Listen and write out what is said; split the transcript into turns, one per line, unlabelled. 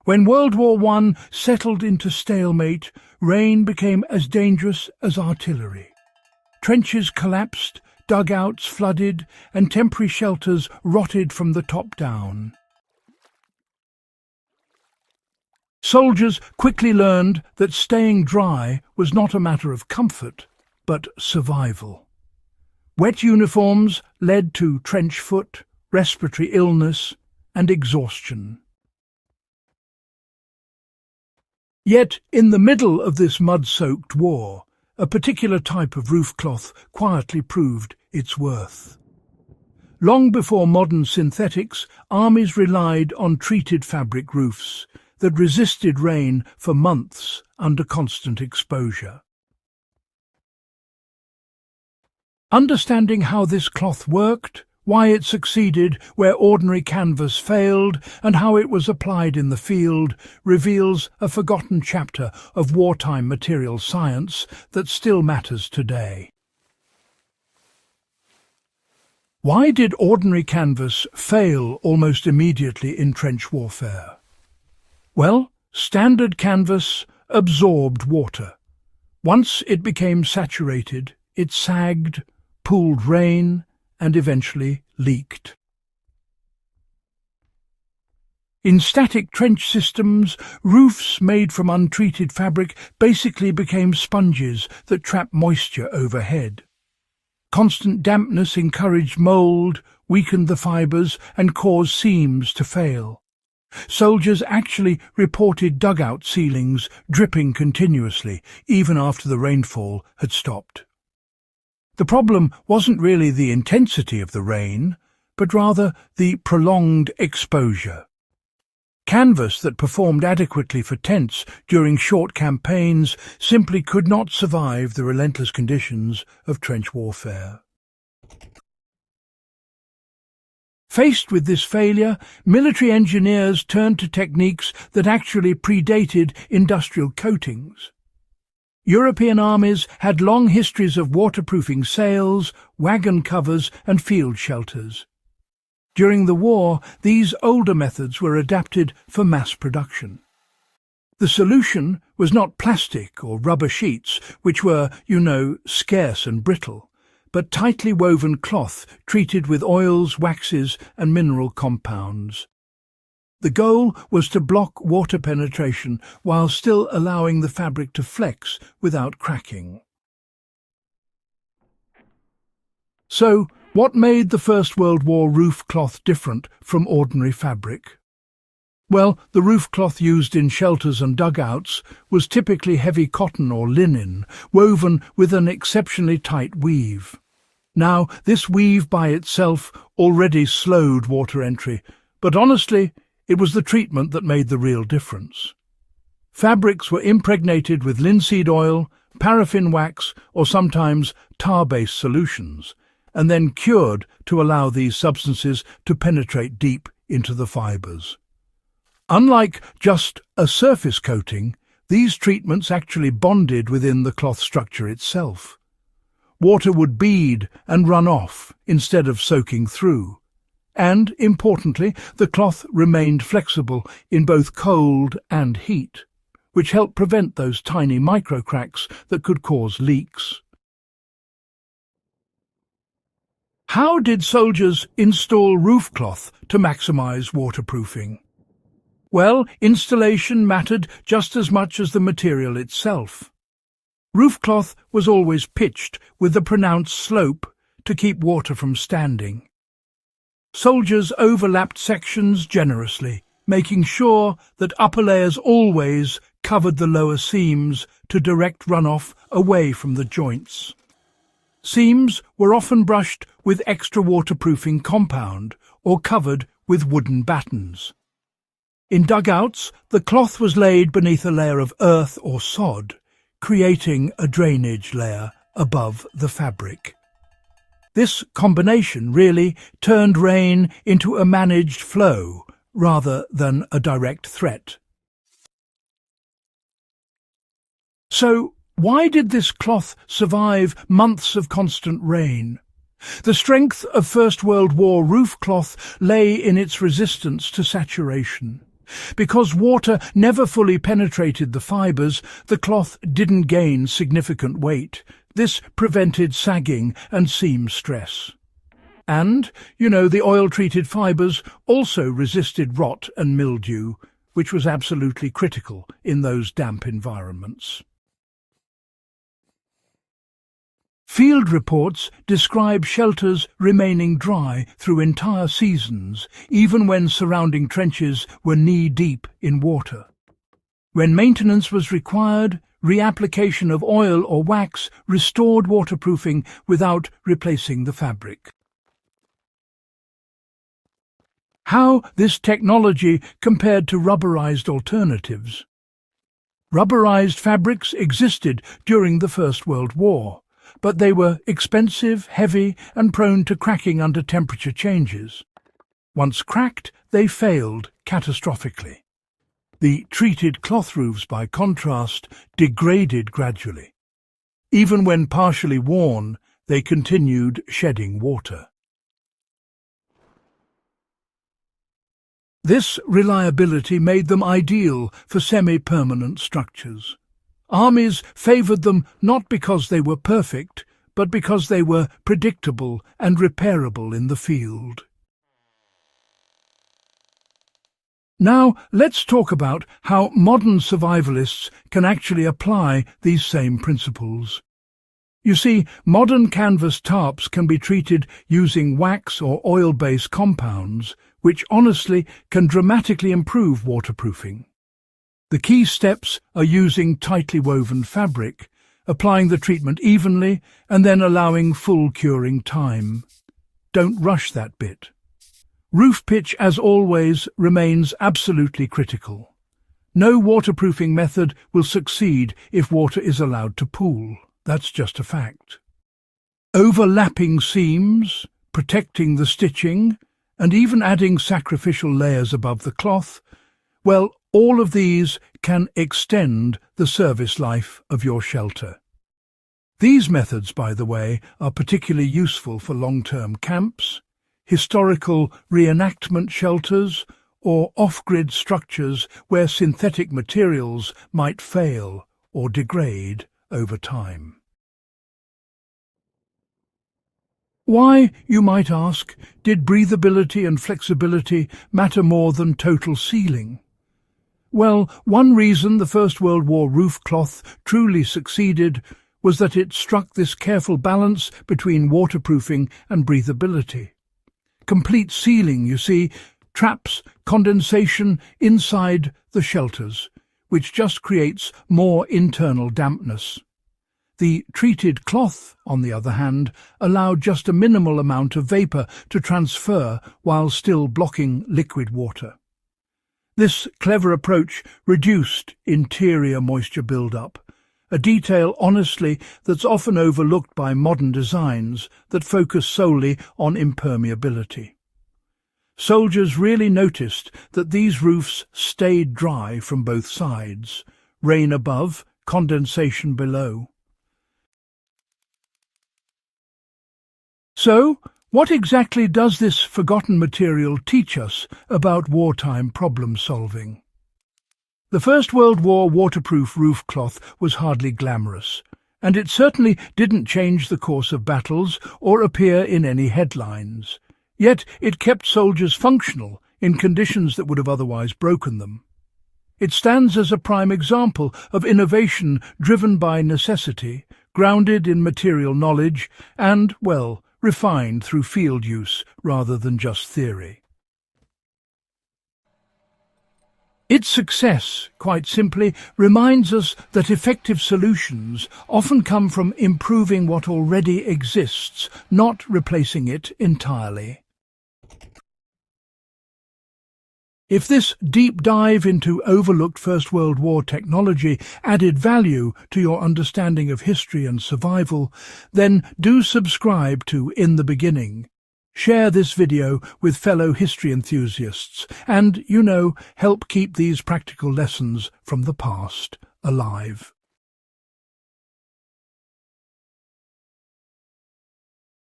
When World War I settled into stalemate, rain became as dangerous as artillery. Trenches collapsed, dugouts flooded, and temporary shelters rotted from the top down. Soldiers quickly learned that staying dry was not a matter of comfort, but survival. Wet uniforms led to trench foot, respiratory illness, and exhaustion. Yet, in the middle of this mud-soaked war, a particular type of roof cloth quietly proved its worth. Long before modern synthetics, armies relied on treated fabric roofs that resisted rain for months under constant exposure. Understanding how this cloth worked, why it succeeded where ordinary canvas failed, and how it was applied in the field, reveals a forgotten chapter of wartime material science that still matters today. Why did ordinary canvas fail almost immediately in trench warfare? Well, standard canvas absorbed water. Once it became saturated, it sagged, pooled rain, and eventually leaked. In static trench systems, roofs made from untreated fabric basically became sponges that trap moisture overhead. Constant dampness encouraged mould, weakened the fibres, and caused seams to fail. Soldiers actually reported dugout ceilings dripping continuously, even after the rainfall had stopped. The problem wasn't really the intensity of the rain, but rather the prolonged exposure. Canvas that performed adequately for tents during short campaigns simply could not survive the relentless conditions of trench warfare. Faced with this failure, military engineers turned to techniques that actually predated industrial coatings. European armies had long histories of waterproofing sails, wagon covers, and field shelters. During the war, these older methods were adapted for mass production. The solution was not plastic or rubber sheets, which were, scarce and brittle, but tightly woven cloth treated with oils, waxes, and mineral compounds. The goal was to block water penetration while still allowing the fabric to flex without cracking. So, what made the First World War roof cloth different from ordinary fabric? Well, the roof cloth used in shelters and dugouts was typically heavy cotton or linen, woven with an exceptionally tight weave. Now, this weave by itself already slowed water entry, but honestly, it was the treatment that made the real difference. Fabrics were impregnated with linseed oil, paraffin wax, or sometimes tar-based solutions, and then cured to allow these substances to penetrate deep into the fibres. Unlike just a surface coating, these treatments actually bonded within the cloth structure itself. Water would bead and run off instead of soaking through. And, importantly, the cloth remained flexible in both cold and heat, which helped prevent those tiny microcracks that could cause leaks. How did soldiers install roof cloth to maximize waterproofing? Well, installation mattered just as much as the material itself. Roof cloth was always pitched with a pronounced slope to keep water from standing. Soldiers overlapped sections generously, making sure that upper layers always covered the lower seams to direct runoff away from the joints. Seams were often brushed with extra waterproofing compound or covered with wooden battens. In dugouts, the cloth was laid beneath a layer of earth or sod, creating a drainage layer above the fabric. This combination really turned rain into a managed flow rather than a direct threat. So, why did this cloth survive months of constant rain? The strength of First World War roof cloth lay in its resistance to saturation. Because water never fully penetrated the fibres, the cloth didn't gain significant weight. This prevented sagging and seam stress. And, the oil-treated fibres also resisted rot and mildew, which was absolutely critical in those damp environments. Field reports describe shelters remaining dry through entire seasons, even when surrounding trenches were knee-deep in water. When maintenance was required, reapplication of oil or wax restored waterproofing without replacing the fabric. How this technology compared to rubberized alternatives. Rubberized fabrics existed during the First World War, but they were expensive, heavy, and prone to cracking under temperature changes. Once cracked, they failed catastrophically. The treated cloth roofs, by contrast, degraded gradually. Even when partially worn, they continued shedding water. This reliability made them ideal for semi-permanent structures. Armies favoured them not because they were perfect, but because they were predictable and repairable in the field. Now let's talk about how modern survivalists can actually apply these same principles. You see, modern canvas tarps can be treated using wax or oil-based compounds, which honestly can dramatically improve waterproofing. The key steps are using tightly woven fabric, applying the treatment evenly, and then allowing full curing time. Don't rush that bit. Roof pitch, as always, remains absolutely critical. No waterproofing method will succeed if water is allowed to pool. That's just a fact. Overlapping seams, protecting the stitching, and even adding sacrificial layers above the cloth, well, all of these can extend the service life of your shelter. These methods, by the way, are particularly useful for long-term camps, historical reenactment shelters, or off-grid structures where synthetic materials might fail or degrade over time. Why, you might ask, did breathability and flexibility matter more than total sealing? Well, one reason the First World War roof cloth truly succeeded was that it struck this careful balance between waterproofing and breathability. Complete sealing, you see, traps condensation inside the shelters, which just creates more internal dampness. The treated cloth, on the other hand, allowed just a minimal amount of vapour to transfer while still blocking liquid water. This clever approach reduced interior moisture build-up, a detail, honestly, that's often overlooked by modern designs that focus solely on impermeability. Soldiers really noticed that these roofs stayed dry from both sides, rain above, condensation below. So, what exactly does this forgotten material teach us about wartime problem-solving? The First World War waterproof roof cloth was hardly glamorous, and it certainly didn't change the course of battles or appear in any headlines. Yet it kept soldiers functional in conditions that would have otherwise broken them. It stands as a prime example of innovation driven by necessity, grounded in material knowledge, and, well, refined through field use rather than just theory. Its success, quite simply, reminds us that effective solutions often come from improving what already exists, not replacing it entirely. If this deep dive into overlooked First World War technology added value to your understanding of history and survival, then do subscribe to In the Beginning. Share this video with fellow history enthusiasts and, help keep these practical lessons from the past alive.